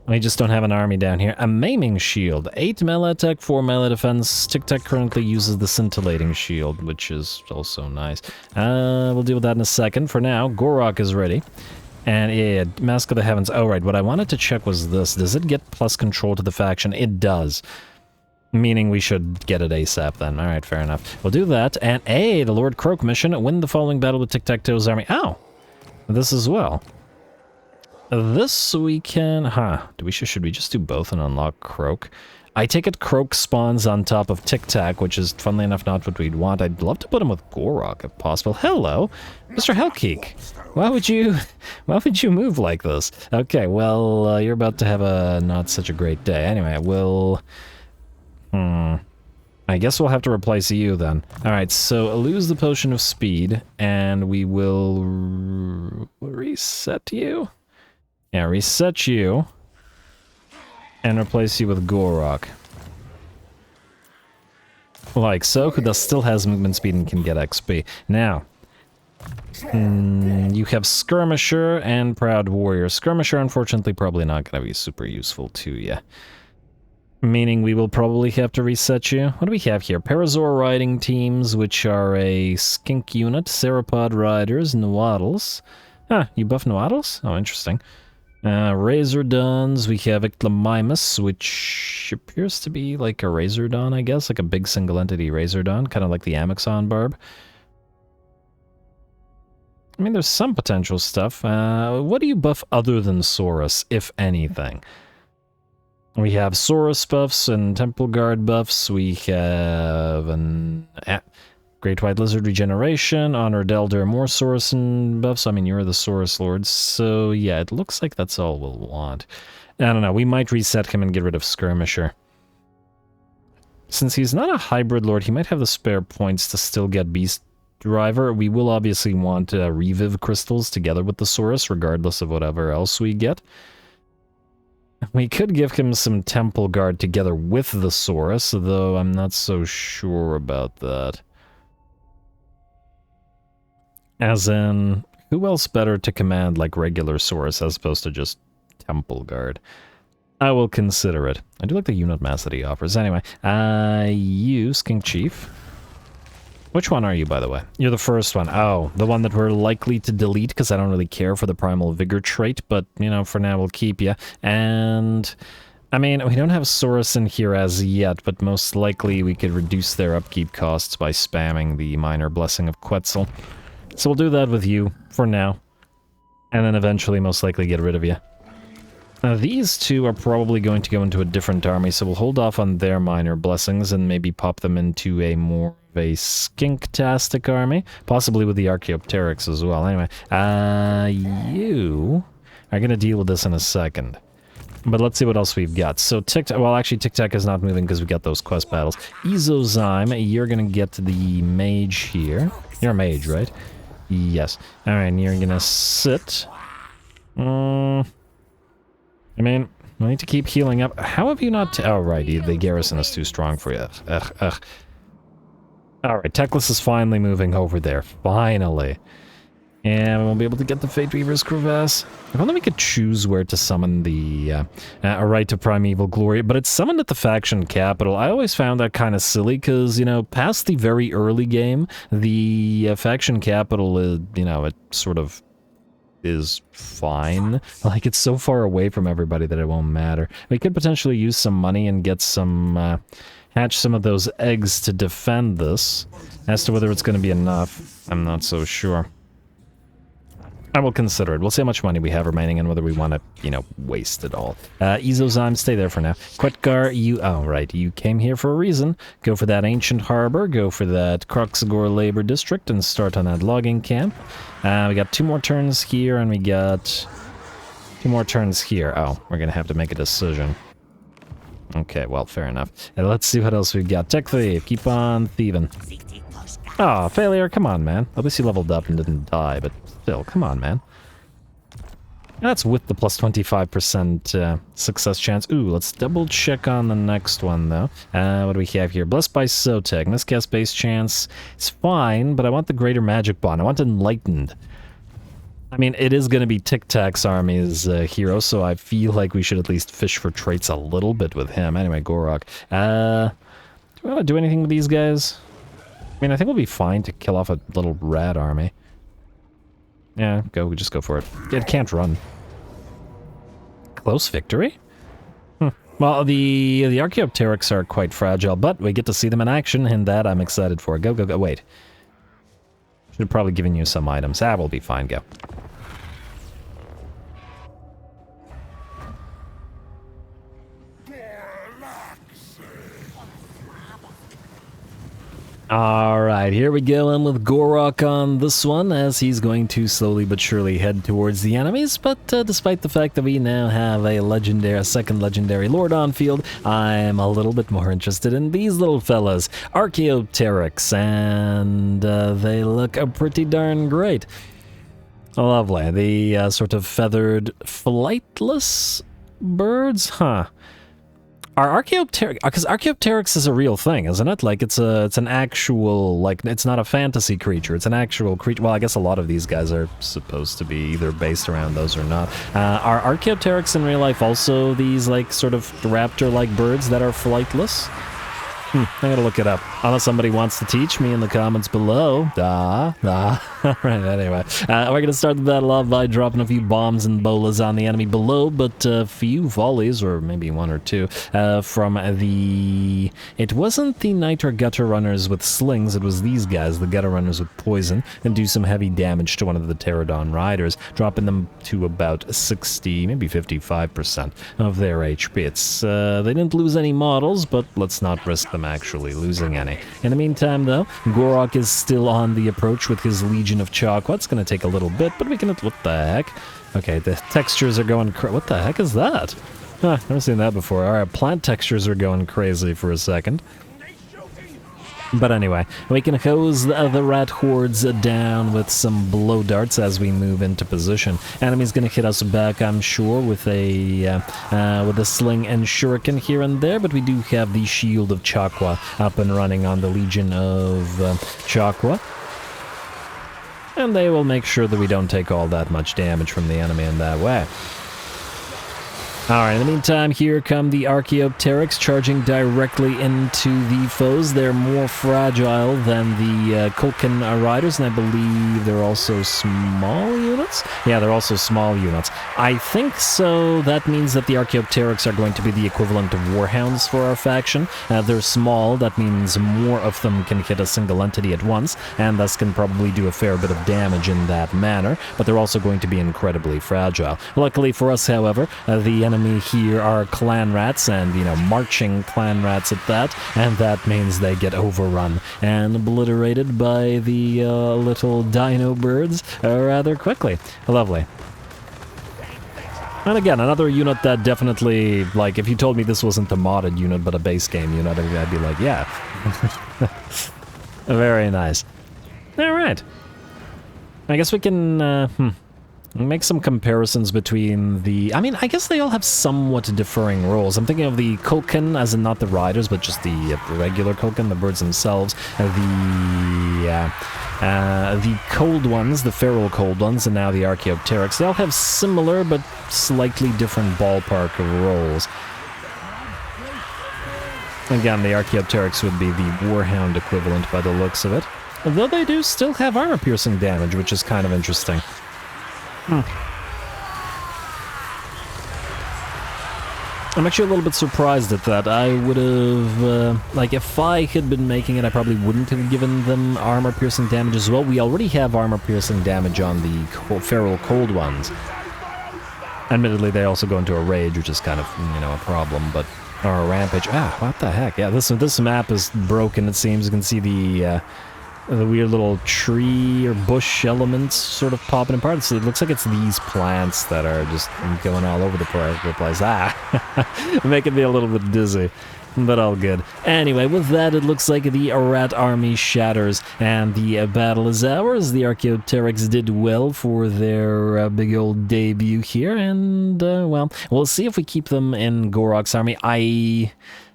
[SPEAKER 1] We just don't have an army down here. A Maiming Shield. 8 melee attack, 4 melee defense. Tiktaq'to currently uses the Scintillating Shield, which is also nice. We'll deal with that in a second. For now, Gorok is ready. And yeah, Mask of the Heavens. Oh, right, what I wanted to check was this. Does it get plus control to the faction? It does. Meaning we should get it ASAP then. Alright, fair enough. We'll do that. And the Lord Croak mission. Win the following battle with Tiktaq'to's army. Oh! This as well. This we can... should we just do both and unlock Croak? I take it Croak spawns on top of Tiktaq'to, which is, funnily enough, not what we'd want. I'd love to put him with Gorok, if possible. Hello, Mr. Hellkeek. Why would you move like this? Okay, well, you're about to have a not such a great day. Anyway, we'll... I guess we'll have to replace you then. Alright, so lose the Potion of Speed, and we will reset you? Yeah, reset you, and replace you with Gorok. Like so, who still has movement speed and can get XP. Now, you have Skirmisher and Proud Warrior. Skirmisher, unfortunately, probably not going to be super useful to you. Meaning we will probably have to reset you. What do we have here? Parazor riding teams, which are a skink unit. Ceropod riders, Noaddles. You buff Noaddles? Oh, interesting. Razordons, we have Ictlamimus, which appears to be like a Razordon, I guess, like a big single entity Razordon, kind of like the Amexon Barb. I mean, there's some potential stuff. What do you buff other than Saurus, if anything? We have Saurus buffs and Temple Guard buffs. We have Great White Lizard regeneration, Honor Elder, more Saurus and buffs. I mean, you're the Saurus Lord, so yeah, it looks like that's all we'll want. I don't know, we might reset him and get rid of Skirmisher. Since he's not a hybrid lord, he might have the spare points to still get Beast Driver. We will obviously want Reviv crystals together with the Saurus, regardless of whatever else we get. We could give him some Temple Guard together with the Saurus, though I'm not so sure about that. As in, who else better to command like regular Saurus as opposed to just Temple Guard? I will consider it. I do like the unit mass that he offers. Anyway, you, Skink Chief. Which one are you, by the way? You're the first one. Oh, the one that we're likely to delete because I don't really care for the Primal Vigor trait, but, you know, for now we'll keep you. And, I mean, we don't have Saurus in here as yet, but most likely we could reduce their upkeep costs by spamming the Minor Blessing of Quetzal. So we'll do that with you for now. And then eventually most likely get rid of you. Now these two are probably going to go into a different army, so we'll hold off on their minor blessings and maybe pop them into a more of a skinktastic army, possibly with the Archaeopteryx as well. Anyway, you are going to deal with this in a second. But let's see what else we've got. So, well, actually, Tiktaq'to is not moving because we got those quest battles. Ezozyme, you're going to get the mage here. You're a mage, right? Yes. Alright, and you're going to sit. I mean, we need to keep healing up. How have you not... oh, right, the garrison is too strong for you. Ugh. Alright, Teclis is finally moving over there. Finally. And we won't be able to get the Fate Weaver's crevasse. If only we could choose where to summon the a Right to Primeval Glory, but it's summoned at the faction capital. I always found that kind of silly, because, you know, past the very early game, the faction capital, you know, it sort of is fine. Like, it's so far away from everybody that it won't matter. We could potentially use some money and get some, hatch some of those eggs to defend this. As to whether it's going to be enough, I'm not so sure. I will consider it. We'll see how much money we have remaining and whether we want to, you know, waste it all. Ezozyme, stay there for now. Quetgar, you... oh, right. You came here for a reason. Go for that Ancient Harbor, go for that Kroxagor Labor District, and start on that logging camp. We got 2 more turns here, and we got 2 more turns here. Oh, we're going to have to make a decision. Okay, well, fair enough. And let's see what else we've got. Tech Thief, keep on thieving. Oh, failure, come on, man. At least you leveled up and didn't die, but still, come on, man. That's with the plus 25% success chance. Ooh, let's double check on the next one, though. What do we have here? Blessed by Soteg. Miscast base chance. It's fine, but I want the Greater Magic Bond. I want Enlightened. I mean, it is going to be Tiktaq'to's army's hero, so I feel like we should at least fish for traits a little bit with him. Anyway, Gorok. Do we want to do anything with these guys? I mean, I think we'll be fine to kill off a little rat army. Yeah, just go for it. It can't run. Close victory? Well, the Archaeopteryx are quite fragile, but we get to see them in action, and that I'm excited for. Go, wait. Should have probably given you some items. We'll be fine, go. Alright, here we go in with Gorok on this one, as he's going to slowly but surely head towards the enemies, but despite the fact that we now have a second legendary lord on field, I'm a little bit more interested in these little fellas, Archaeopteryx, and they look pretty darn great. Lovely. The sort of feathered flightless birds? Huh. Are Archaeopteryx, because Archaeopteryx is a real thing, isn't it? Like, it's an actual, like, it's not a fantasy creature, it's an actual creature. Well, I guess a lot of these guys are supposed to be either based around those or not. Are Archaeopteryx in real life also these, like, sort of raptor-like birds that are flightless? I gotta look it up. Unless somebody wants to teach me in the comments below. Alright, anyway. We're gonna start the battle off by dropping a few bombs and bolas on the enemy below, but a few volleys, or maybe 1 or 2, from the... It wasn't the Niter Gutter Runners with slings, it was these guys, the Gutter Runners with poison, and do some heavy damage to one of the Pterodon Riders, dropping them to about 60, maybe 55% of their HP. They didn't lose any models, but let's not risk them them actually losing any. In the meantime, though, Gorok is still on the approach with his Legion of Tlaqua. It's going to take a little bit, but we can... What the heck? Okay, the textures are going... What the heck is that? Huh, never seen that before. Alright, plant textures are going crazy for a second. But anyway, we can hose the rat hordes down with some blow darts as we move into position. Enemy's gonna hit us back, I'm sure, with a sling and shuriken here and there, but we do have the Shield of Tlaqua up and running on the Legion of Tlaqua. And they will make sure that we don't take all that much damage from the enemy in that way. Alright, in the meantime, here come the Archaeopteryx charging directly into the foes. They're more fragile than the Kulkan riders, and I believe they're also small units? Yeah, they're also small units. I think so. That means that the Archaeopteryx are going to be the equivalent of Warhounds for our faction. They're small. That means more of them can hit a single entity at once, and thus can probably do a fair bit of damage in that manner, but they're also going to be incredibly fragile. Luckily for us, however, the enemy here are clan rats, and, you know, marching clan rats at that, and that means they get overrun and obliterated by the little dino birds rather quickly. Lovely. And again, another unit that definitely, like, if you told me this wasn't a modded unit but a base game unit, I'd be like, yeah. Very nice. Alright. I guess we can, make some comparisons between the... I mean, I guess they all have somewhat differing roles. I'm thinking of the Kulkan, as in not the riders, but just the regular Kulkan, the birds themselves. The cold ones, the feral cold ones, and now the Archaeopteryx. They all have similar but slightly different ballpark of roles. Again, the Archaeopteryx would be the Warhound equivalent by the looks of it. Though they do still have armor-piercing damage, which is kind of interesting. I'm actually a little bit surprised at that. I would have, like, if I had been making it, I probably wouldn't have given them armor-piercing damage as well. We already have armor-piercing damage on the feral cold ones. Admittedly, they also go into a rage, which is kind of, you know, a problem, but... Or a rampage. Ah, what the heck? Yeah, this map is broken, it seems. You can see the weird little tree or bush elements sort of popping apart. So it looks like it's these plants that are just going all over the place. Ah, making me a little bit dizzy, but all good. Anyway, with that, it looks like the rat army shatters and the battle is ours. The Archaeopteryx did well for their big old debut here, and, well, we'll see if we keep them in Gorok's army.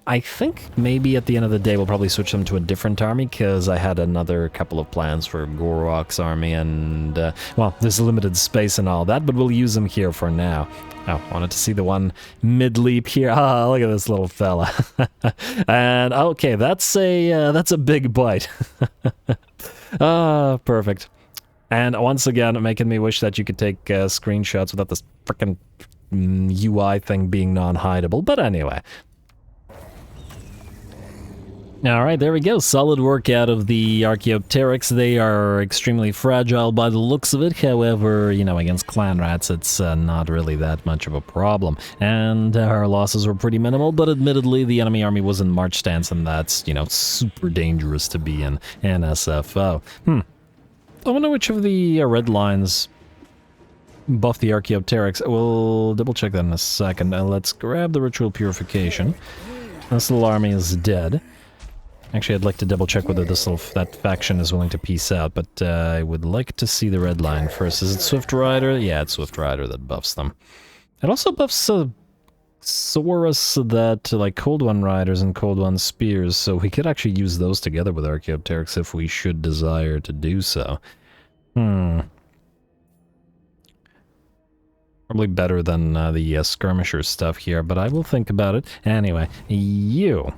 [SPEAKER 1] I think maybe at the end of the day we'll probably switch them to a different army, because I had another couple of plans for Gorok's army, and, well, there's limited space and all that, but we'll use them here for now. Oh, wanted to see the one mid-leap here. Ah, look at this little fella. And, okay, that's a big bite. Ah, perfect. And once again, making me wish that you could take screenshots without this frickin' UI thing being non-hideable, but anyway. Alright, there we go. Solid work out of the Archaeopteryx. They are extremely fragile by the looks of it. However, you know, against clan rats, it's not really that much of a problem. And our losses were pretty minimal, but admittedly, the enemy army was in march stance, and that's, you know, super dangerous to be in SFO. I wonder which of the red lines buff the Archaeopteryx. We'll double check that in a second. Let's grab the Ritual Purification. This little army is dead. Actually, I'd like to double check whether that faction is willing to peace out, but I would like to see the red line first. Is it Swift Rider? Yeah, it's Swift Rider that buffs them. It also buffs Saurus, that, like, Cold One Riders and Cold One Spears, so we could actually use those together with Archaeopteryx if we should desire to do so. Probably better than the skirmisher stuff here, but I will think about it. Anyway, you...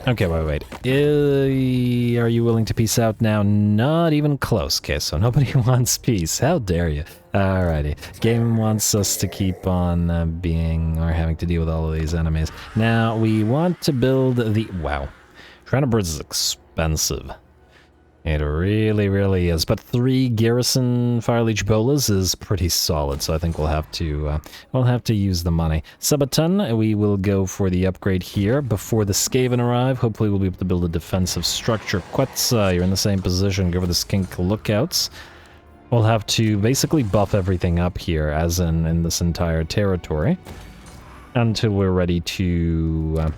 [SPEAKER 1] Okay, wait. Are you willing to peace out now? Not even close. Okay, so nobody wants peace. How dare you? Alrighty. Game wants us to keep on having to deal with all of these enemies. Now, we want to build the... Wow. Shrine of Birds is expensive. It really, really is. But 3 garrison fire leech bolas is pretty solid, so I think we'll have to use the money. Sabaton, we will go for the upgrade here before the Skaven arrive. Hopefully we'll be able to build a defensive structure. Quetzal, you're in the same position. Go for the skink lookouts. We'll have to basically buff everything up here, as in this entire territory, until we're ready to...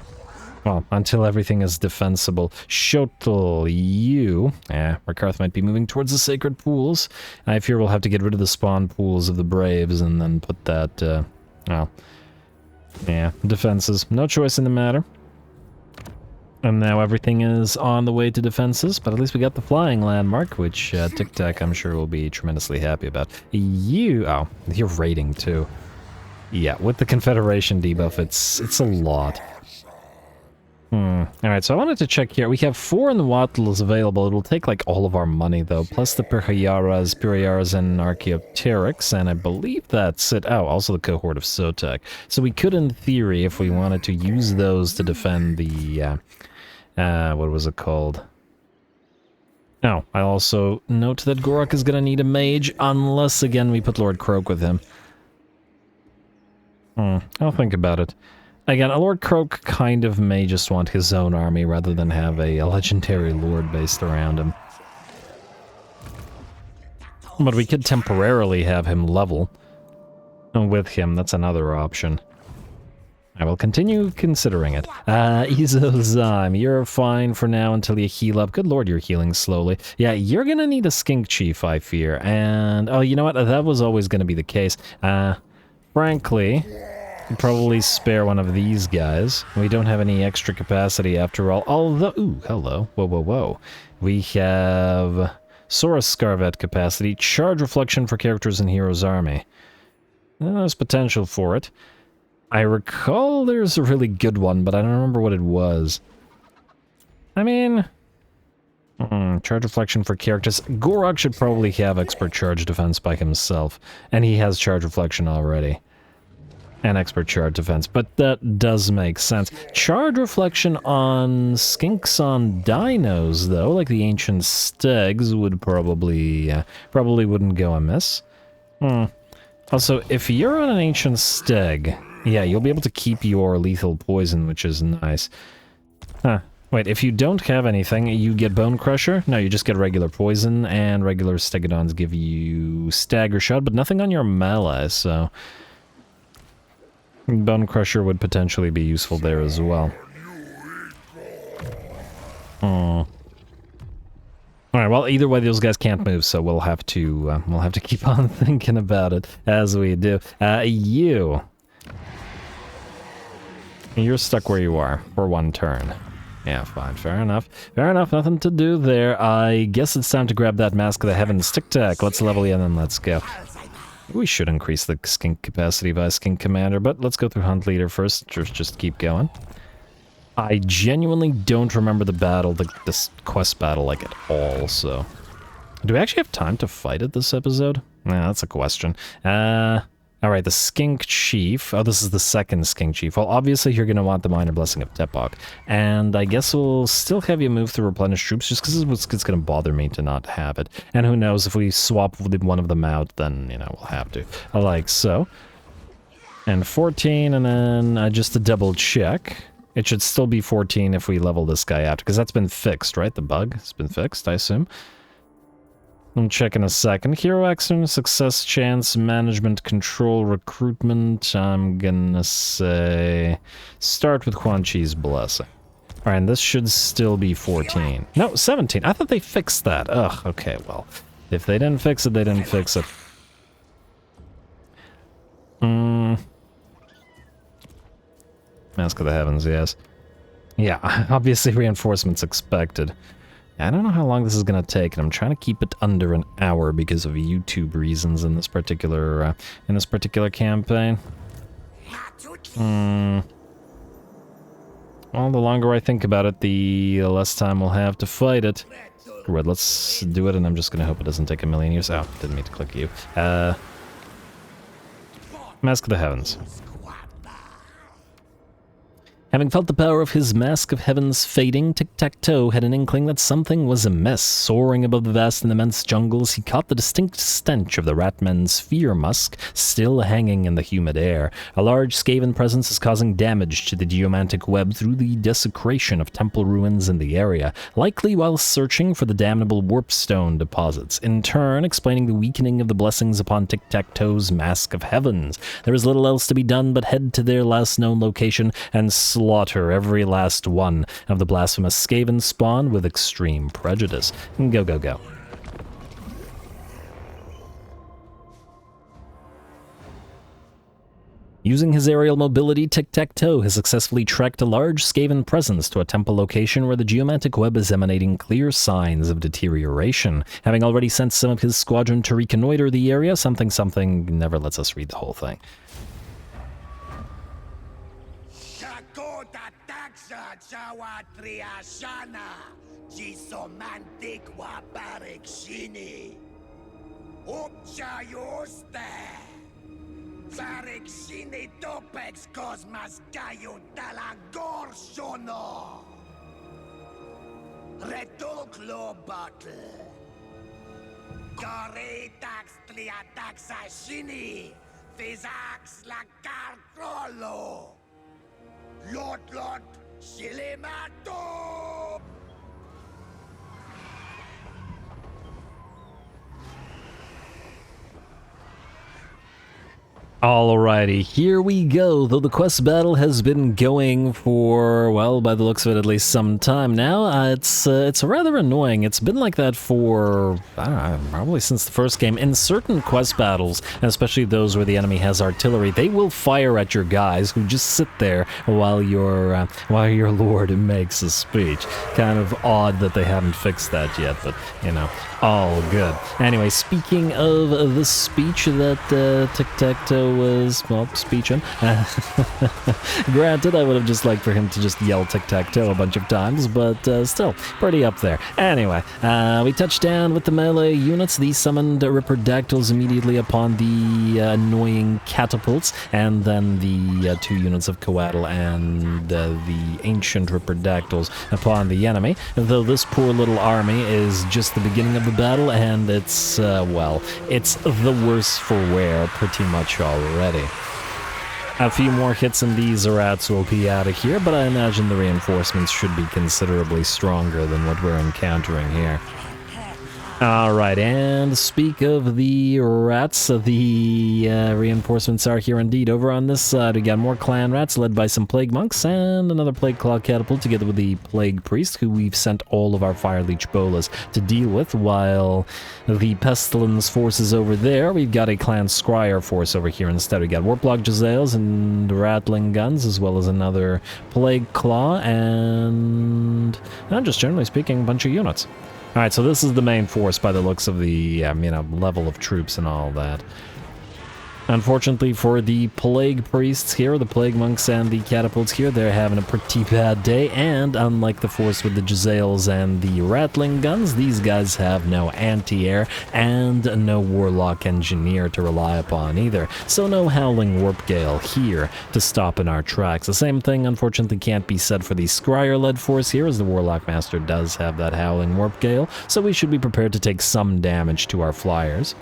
[SPEAKER 1] well, until everything is defensible. Shotl, you... Rakarth might be moving towards the Sacred Pools. I fear we'll have to get rid of the spawn pools of the Braves and then put that, well... yeah, defenses. No choice in the matter. And now everything is on the way to defenses, but at least we got the flying landmark, which Tiktaq'to I'm sure will be tremendously happy about. You... oh, you're raiding too. Yeah, with the Confederation debuff, it's a lot. Alright, so I wanted to check here. We have 4 in the Wattles available. It'll take like all of our money though, plus the Piriaras, and Archaeopteryx, and I believe that's it. Oh, also the cohort of Sotek. So we could, in theory, if we wanted to use those to defend the, what was it called? Oh, I also note that Gorok is gonna need a mage, unless again we put Lord Croak with him. I'll think about it. Again, a Lord Croak kind of may just want his own army rather than have a legendary lord based around him. But we could temporarily have him level with him. That's another option. I will continue considering it. Izozyme, you're fine for now until you heal up. Good lord, you're healing slowly. Yeah, you're gonna need a skink chief, I fear. And, oh, you know what? That was always gonna be the case. Frankly... probably spare one of these guys. We don't have any extra capacity after all. Although, ooh, hello. Whoa, whoa, whoa. We have Saurus Scarvet capacity, charge reflection for characters in Hero's Army. There's potential for it. I recall there's a really good one, but I don't remember what it was. I mean... charge reflection for characters. Gorok should probably have expert charge defense by himself, and he has charge reflection already. And expert charge defense, but that does make sense. Charge reflection on skinks on dinos, though, like the ancient stegs, would probably wouldn't go amiss. Also, if you're on an ancient steg, yeah, you'll be able to keep your lethal poison, which is nice. Wait, if you don't have anything, you get Bone Crusher? No, you just get regular poison, and regular stegodons give you stagger shot, but nothing on your melee, so... Bone Crusher would potentially be useful there as well. Alright, well, either way, those guys can't move, so we'll have to keep on thinking about it as we do. You're stuck where you are for one turn. Yeah, fine, fair enough. Fair enough, nothing to do there. I guess it's time to grab that Mask of the Heavens. Tic-tac, let's level you and then let's go. We should increase the skink capacity by skink commander, but let's go through hunt leader first. Just keep going. I genuinely don't remember the battle, this quest battle, like, at all, so... Do we actually have time to fight it this episode? Nah, that's a question. Alright, the skink chief. Oh, this is the second skink chief. Well, obviously you're gonna want the minor blessing of Tepok. And I guess we'll still have you move to replenish troops, just because it's gonna bother me to not have it. And who knows, if we swap one of them out, then, you know, we'll have to. Like so. And 14, and then just to double check. It should still be 14 if we level this guy out, because that's been fixed, right? The bug has been fixed, I assume. I'll check in a second. Hero action, success chance, management, control, recruitment. I'm gonna say... start with Quan Chi's blessing. Alright, and this should still be 14. No, 17. I thought they fixed that. Ugh, okay, well. If they didn't fix it, they didn't fix it. Mask of the Heavens, yes. Yeah, obviously reinforcements expected. I don't know how long this is going to take, and I'm trying to keep it under an hour because of YouTube reasons in this particular campaign. Well, the longer I think about it, the less time we'll have to fight it. Right, let's do it, and I'm just going to hope it doesn't take a million years. Oh, didn't mean to click you. Mask of the Heavens. Having felt the power of his Mask of Heavens fading, Tiktaq'to had an inkling that something was amiss. Soaring above the vast and immense jungles, he caught the distinct stench of the Ratmen's fear musk still hanging in the humid air. A large Skaven presence is causing damage to the geomantic web through the desecration of temple ruins in the area, likely while searching for the damnable warpstone deposits, in turn explaining the weakening of the blessings upon Tiktaq'to's Mask of Heavens. There is little else to be done but head to their last known location and slaughter every last one of the blasphemous Skaven spawn with extreme prejudice. Go, go, go. Using his aerial mobility, Tiktaq'to has successfully trekked a large Skaven presence to a temple location where the geomantic web is emanating clear signs of deterioration. Having already sent some of his squadron to reconnoiter the area, something never lets us read the whole thing.
[SPEAKER 3] Barikshini topex cosmas kayu talagor sono. Retoklo battle. Goretax triatax ashini. Fizax la carcrolo. Lot shilimato.
[SPEAKER 1] Alrighty, here we go. Though the quest battle has been going for, well, by the looks of it, at least some time now, it's rather annoying. It's been like that for, I don't know, probably since the first game. In certain quest battles, especially those where the enemy has artillery, they will fire at your guys who just sit there while your lord makes a speech. Kind of odd that they haven't fixed that yet, but, you know, all good. Anyway, speaking of the speech that Tiktaq'to was, well, speeching. Granted, I would have just liked for him to just yell Tiktaq'to a bunch of times, but still, pretty up there. Anyway, we touched down with the melee units. These summoned Ripperdactyls immediately upon the annoying catapults, and then the two units of Coatl and the ancient Ripperdactyls upon the enemy. Though this poor little army is just the beginning of the battle, and it's, well, it's the worse for wear pretty much already. A few more hits and these rats will be out of here, but I imagine the reinforcements should be considerably stronger than what we're encountering here. Alright, and speak of the rats, the reinforcements are here indeed. Over on this side, we got more clan rats led by some plague monks and another plague claw catapult together with the plague priest, who we've sent all of our fire leech bolas to deal with, while the pestilence forces over there, we've got a clan scryer force over here instead. We got warplock Jezzails and rattling guns, as well as another plague claw, and just generally speaking, a bunch of units. Alright, so this is the main force by the looks of the, level of troops and all that. Unfortunately for the plague priests here, the plague monks and the catapults here, they're having a pretty bad day, and unlike the force with the Jezzails and the rattling guns, these guys have no anti-air and no warlock engineer to rely upon either. So no howling warp gale here to stop in our tracks. The same thing unfortunately can't be said for the scryer-led force here, as the warlock master does have that howling warp gale, so we should be prepared to take some damage to our flyers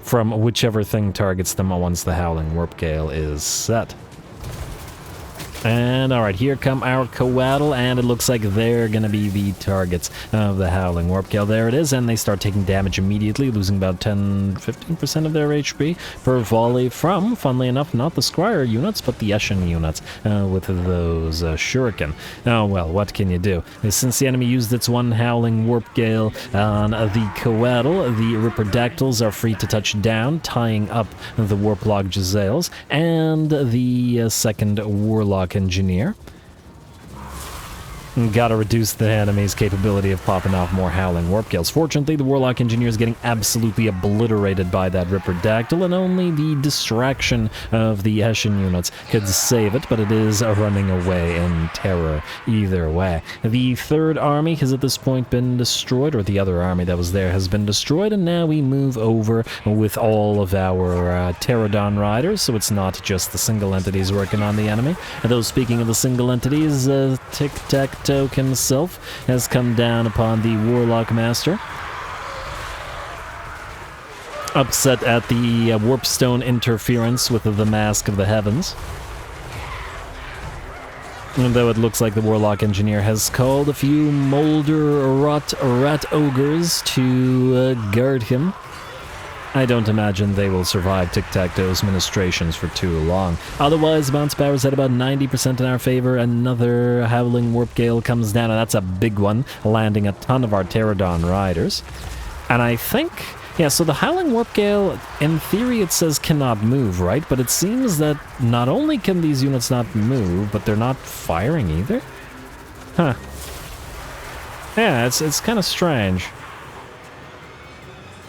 [SPEAKER 1] from whichever thing targets them once the howling warp gale is set. And alright, here come our Coatl, and it looks like they're gonna be the targets of the howling warp gale. There it is, and they start taking damage immediately, losing about 10-15% of their HP per volley from, funnily enough, not the scryer units, but the Eshin units with those shuriken. Oh well, what can you do? Since the enemy used its one howling warp gale on the Coatl, the Ripperdactyls are free to touch down, tying up the warplock Jezzails and the second warlock engineer. Gotta reduce the enemy's capability of popping off more Howling Warp Gales. Fortunately, the Warlock Engineer is getting absolutely obliterated by that Ripperdactyl, and only the distraction of the Hessian units could save it, but it is running away in terror either way. The third army has at this point been destroyed, or the other army that was there has been destroyed, and now we move over with all of our Pterodon Riders, so it's not just the single entities working on the enemy. And though speaking of the single entities, Tiktaq'to himself has come down upon the Warlock Master. Upset at the Warpstone interference with the Mask of the Heavens. And though it looks like the Warlock Engineer has called a few Molder Rat Ogres to guard him, I don't imagine they will survive Tiktaq'to's ministrations for too long. Otherwise, bounce power is at about 90% in our favor. Another Howling Warp Gale comes down, and that's a big one, landing a ton of our Pterodon Riders. And I think, yeah, so the Howling Warp Gale, in theory it says cannot move, right? But it seems that not only can these units not move, but they're not firing either? Huh. Yeah, it's kind of strange.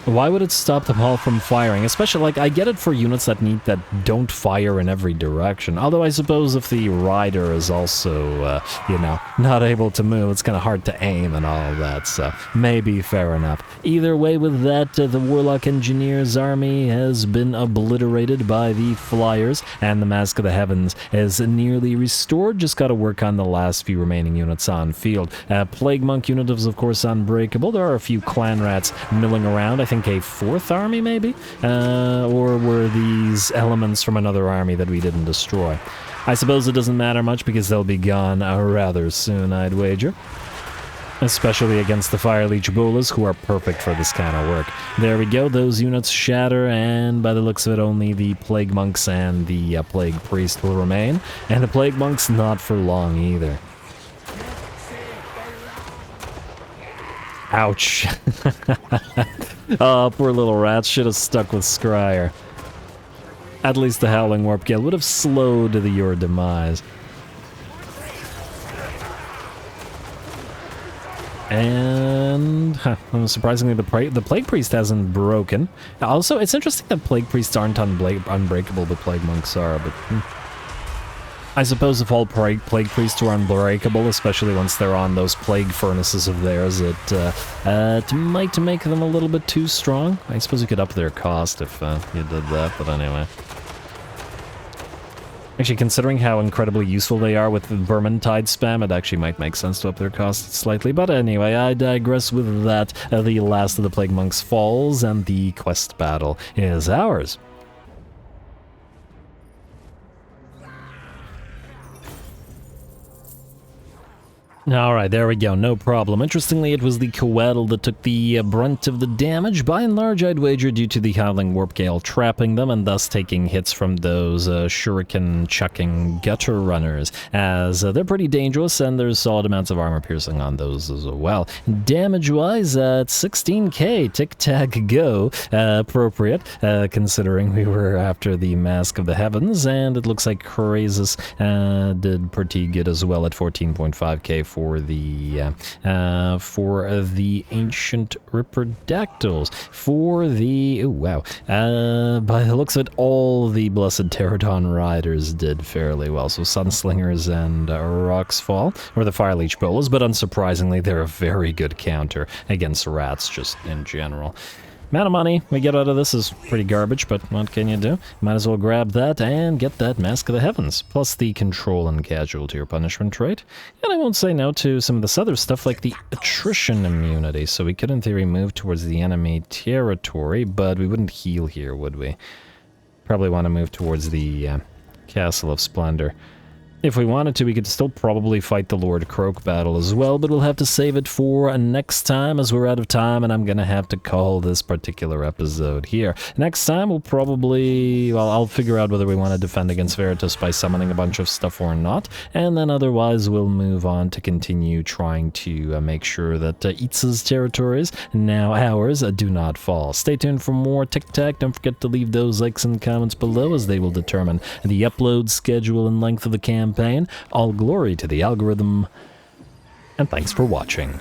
[SPEAKER 1] Why would it stop them all from firing? Especially, like, I get it for units that don't fire in every direction. Although I suppose if the rider is also, you know, not able to move, it's kind of hard to aim and all of that, so maybe fair enough. Either way with that, the Warlock Engineer's army has been obliterated by the Flyers, and the Mask of the Heavens is nearly restored. Just gotta work on the last few remaining units on field. Plague Monk unit is, of course, unbreakable. There are a few Clan Rats milling around. I think a fourth army, maybe? Or were these elements from another army that we didn't destroy? I suppose it doesn't matter much because they'll be gone rather soon, I'd wager. Especially against the Fireleech Bolas, who are perfect for this kind of work. There we go, those units shatter, and by the looks of it, only the Plague Monks and the Plague Priest will remain. And the Plague Monks not for long either. Ouch. Oh, poor little rats should have stuck with Scryer. At least the Howling Warp Gale would have slowed your demise. And surprisingly, the Plague Priest hasn't broken. Also, it's interesting that Plague Priests aren't unbreakable, but Plague Monks are, but I suppose if all Plague Priests were unbreakable, especially once they're on those Plague Furnaces of theirs, it might make them a little bit too strong. I suppose you could up their cost if you did that, but anyway. Actually, considering how incredibly useful they are with the Vermintide spam, it actually might make sense to up their cost slightly. But anyway, I digress with that. The last of the Plague Monks falls, and the quest battle is ours. Alright, there we go, no problem. Interestingly, it was the Coatl that took the brunt of the damage, by and large, I'd wager, due to the Howling Warp Gale trapping them, and thus taking hits from those shuriken-chucking gutter runners, as they're pretty dangerous, and there's solid amounts of armor piercing on those as well. Damage-wise, at 16k, Tiktaq'to, appropriate, considering we were after the Mask of the Heavens, and it looks like Krasis did pretty good as well at 14.5k for the ancient Ripperdactyls. For the by the looks of it, all the blessed Pterodon Riders did fairly well. So Sunslingers and Roxfall, or the Fireleech Bolas, but unsurprisingly, they're a very good counter against rats just in general. Amount of money we get out of this is pretty garbage, but what can you do? Might as well grab that and get that Mask of the Heavens, plus the control and casualty or punishment trait. And I won't say no to some of this other stuff like the attrition immunity, so we could in theory move towards the enemy territory, but we wouldn't heal here, would we? Probably want to move towards the Castle of Splendor. If we wanted to, we could still probably fight the Lord Croak battle as well, but we'll have to save it for next time, as we're out of time, and I'm gonna have to call this particular episode here. Next time, we'll probably, well, I'll figure out whether we want to defend against Veritas by summoning a bunch of stuff or not, and then otherwise we'll move on to continue trying to make sure that Itza's territories, now ours, do not fall. Stay tuned for more Tic-Tac. Don't forget to leave those likes and comments below, as they will determine the upload schedule and length of the campaign. All glory to the algorithm. and thanks for watching.